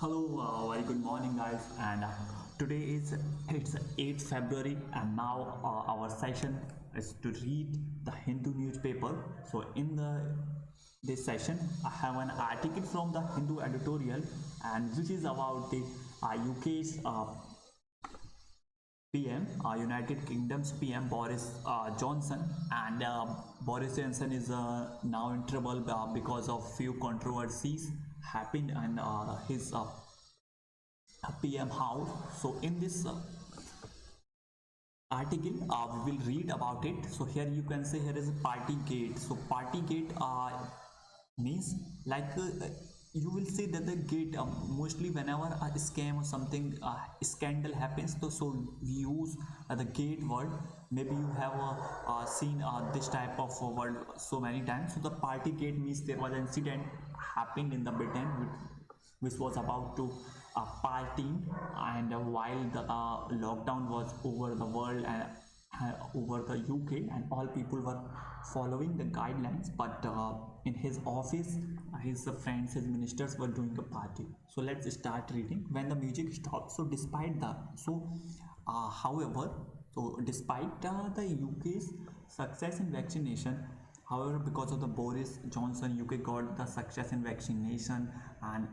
Hello, very good morning, guys. And today is it's 8th February, and now our session is to read the Hindu newspaper. So in this session, I have an article from the Hindu editorial, and which is about the UK's PM, United Kingdom's PM Boris Johnson, and Boris Johnson is now in trouble because of few controversies happened and his PM house. So in this article, we will read about it. So here you can say here is a party gate. So party gate means like you will see that the gate mostly whenever a scam or something scandal happens, so we use the gate word. Maybe you have seen this type of word so many times. So the party gate means there was an incident happened in the Britain which was about to partying, and while the lockdown was over the world and over the UK, and all people were following the guidelines, but in his office his friends, his ministers were doing a party. So let's start reading. When the music stopped, so despite the however, so despite the UK's success in vaccination, however, because of the Boris Johnson, UK got the success in vaccination and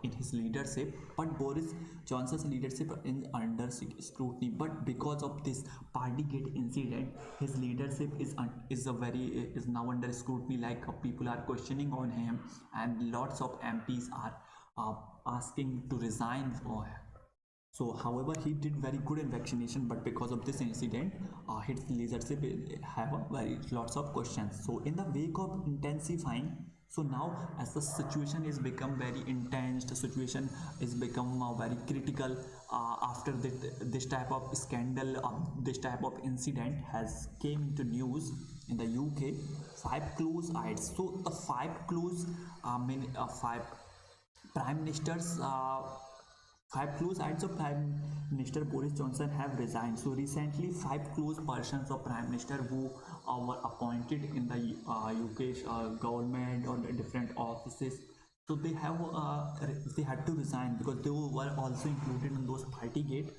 in his leadership. But Boris Johnson's leadership is under scrutiny. But because of this Partygate incident, his leadership is now under scrutiny. Like people are questioning on him, and lots of MPs are asking to resign for him. So, however, he did very good in vaccination, but because of this incident, his leadership have lots of questions. So, in the wake of intensifying, so now as the situation is become very intense, the situation is become very critical after this type of scandal, this type of incident has came into news in the UK. Five close eyes. So the five prime ministers. Five close aides of Prime Minister Boris Johnson have resigned. So recently, five close persons of Prime Minister who were appointed in the UK's government or the different offices, so they had to resign because they were also included in those Partygate,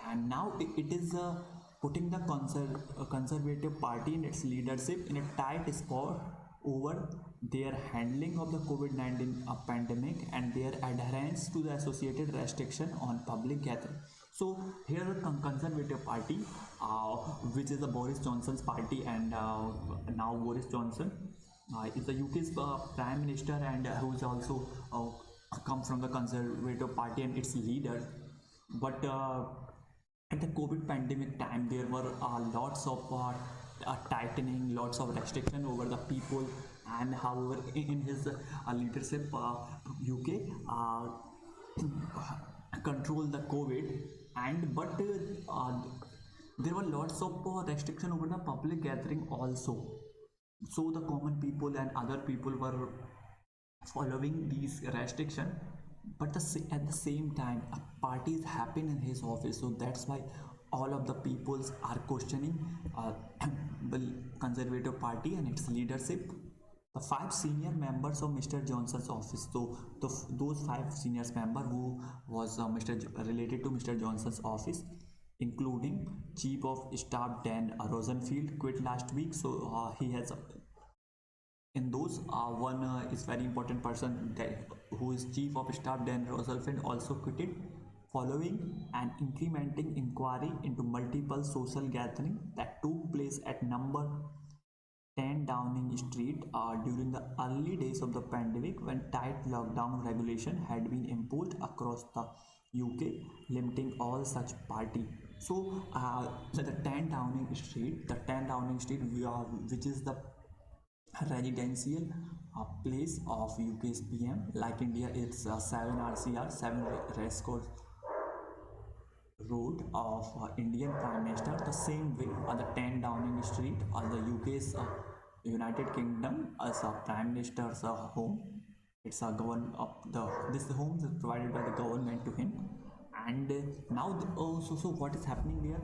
and now it is putting the Conservative Party and its leadership in a tight spot over their handling of the COVID-19 pandemic and their adherence to the associated restriction on public gathering. So here the Conservative Party, which is the Boris Johnson's party, and now Boris Johnson is the UK's Prime Minister, and who is also come from the Conservative Party and its leader. But at the COVID pandemic time, there were lots of tightening, lots of restriction over the people, and however, in his leadership, UK control the COVID, and but there were lots of restriction over the public gathering also. So the common people and other people were following these restriction, but at the same time parties happen in his office. So that's why all of the peoples are questioning the Conservative Party and its leadership. The five senior members of Mr. Johnson's office. So those five senior members who was related to Mr. Johnson's office, including Chief of Staff Dan Rosenfield, quit last week. So he has in those one is very important person who is Chief of Staff Dan Rosenfield also quitted following an incrementing inquiry into multiple social gatherings that took place at number 10 Downing Street during the early days of the pandemic, when tight lockdown regulation had been imposed across the UK, limiting all such party. So the 10 Downing Street, which is the residential place of UK's PM. Like India, it's 7 RCR, 7 Racecourse Road of Indian Prime Minister. The same way on the 10 Downing Street on the UK's United Kingdom as a Prime Minister's home. It's a this home is provided by the government to him, and now so what is happening there?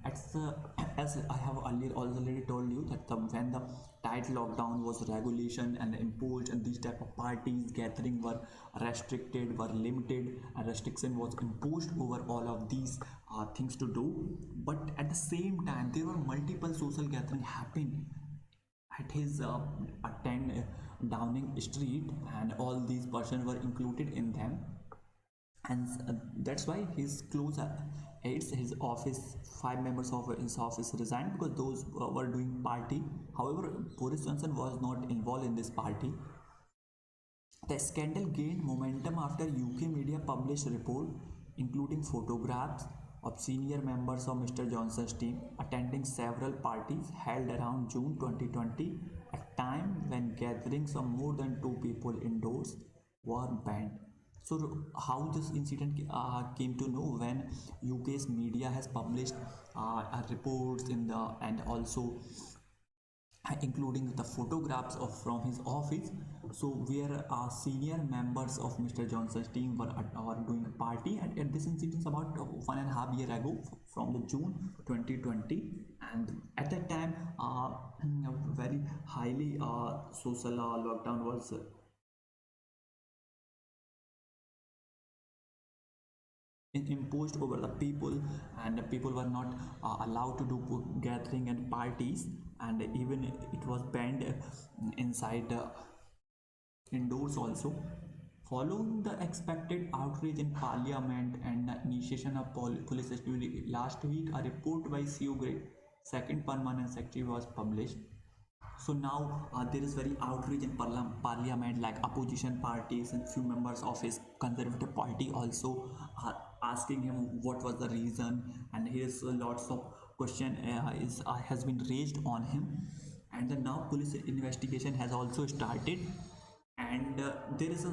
as I have earlier already told you that when the tight lockdown was regulation and imposed, and these type of parties gathering were restricted, were limited, and restriction was imposed over all of these things to do. But at the same time, there were multiple social gathering happening at his 10 Downing Street, and all these persons were included in them, and that's why his close aides, his office, 5 members of his office resigned because those were doing party. However, Boris Johnson was not involved in this party. The scandal gained momentum after UK media published a report including photographs of senior members of Mr. Johnson's team attending several parties held around June 2020, a time when gatherings of more than 2 people indoors were banned. So, how this incident came to know when UK's media has published reports in the, and also including the photographs of from his office, so where senior members of Mr. Johnson's team were doing a party, and this incident is about 1.5 years ago, from the June 2020, and at that time very highly social lockdown was imposed over the people, and the people were not allowed to do gathering and parties, and even it was banned inside indoors also. Following the expected outrage in parliament and the initiation of police activity, last week a report by CEO Greg, second permanent secretary, was published. So now there is very outrage in parliament, like opposition parties and few members of his Conservative party also are asking him what was the reason, and here's lots of question has been raised on him, and then now police investigation has also started, and there is a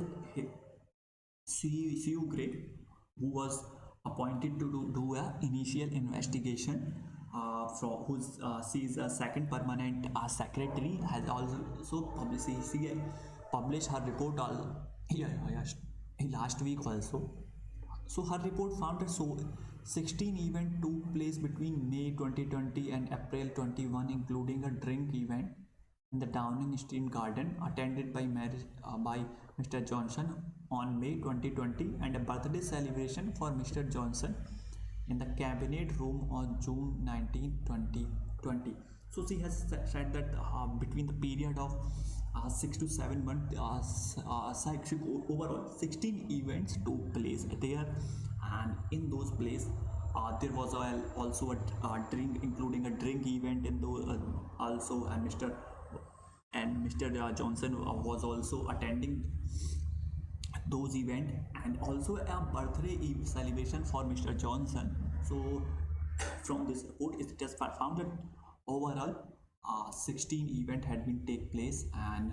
CEO Grade who was appointed to do a initial investigation, from who's she's a second permanent secretary, has also published her report last week also. So her report found that 16 events took place between May 2020 and April 21, including a drink event in the Downing Street Garden attended by Mr. Johnson on May 2020, and a birthday celebration for Mr. Johnson in the cabinet room on June 19, 2020. So she has said that between the period of 6 to 7 months, overall 16 events took place there, and in those places there was also a drink, including a drink event in those also, and Mr. Johnson was also attending those events, and also a birthday celebration for Mr. Johnson. So from this report it just found that overall 16 events had been take place, and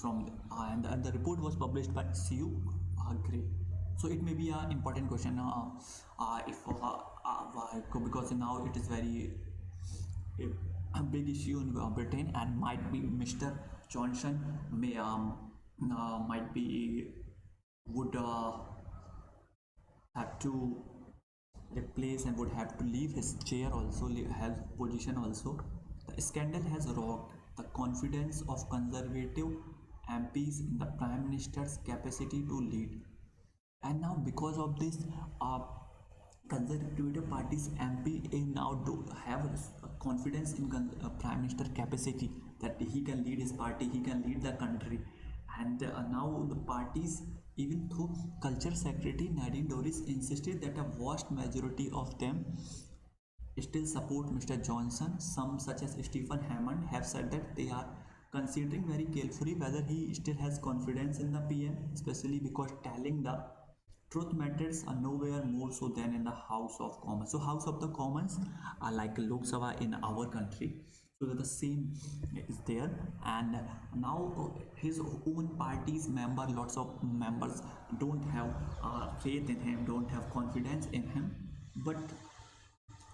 and the report was published by CEO Gray. So it may be an important question because now it is very a big issue in Britain, and might be Mr. Johnson might be would have to replace and would have to leave his chair also, his position also. The scandal has rocked the confidence of Conservative MPs in the Prime Minister's capacity to lead, and now because of this Conservative Party's MP now do have confidence in Prime Minister capacity, that he can lead his party, he can lead the country, and now the parties, even though Culture Secretary Nadine Dorries insisted that a vast majority of them still support Mr. Johnson, some such as Stephen Hammond have said that they are considering very carefully whether he still has confidence in the PM, especially because telling the truth matters are nowhere more so than in the House of Commons. So House of the Commons are like Lok Sabha in our country, so the same is there, and now his own party's lots of members don't have faith in him, don't have confidence in him. But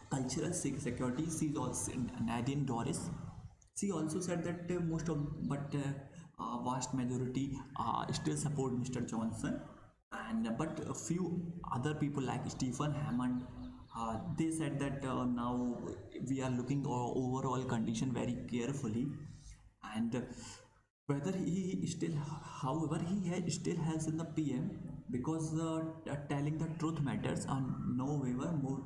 Cultural Security, she also Nadine Dorries, she also said that vast majority still support Mr. Johnson, and but a few other people like Stephen Hammond They said that now we are looking overall condition very carefully, and whether he still, however, still has in the PM, because telling the truth matters, and no waiver, more